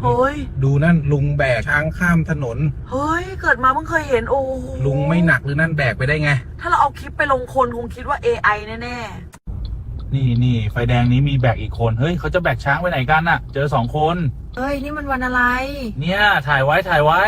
เฮ้ยดูนั่นลุงแบกช้างข้ามถนนเฮ้ยเกิดมาเพิ่งเคยเห็นโอ้ลุงไม่หนักหรือนั่นแบกไปได้ไงถ้าเราเอาคลิปไปลงคนคงคิดว่า AI แน่นี่ไฟแดงนี้มีแบกอีกคนเฮ้ยเขาจะแบกช้างไปไหนกันน่ะเจอ2 คนเฮ้ยนี่มันวันอะไรเนี่ยถ่ายไว้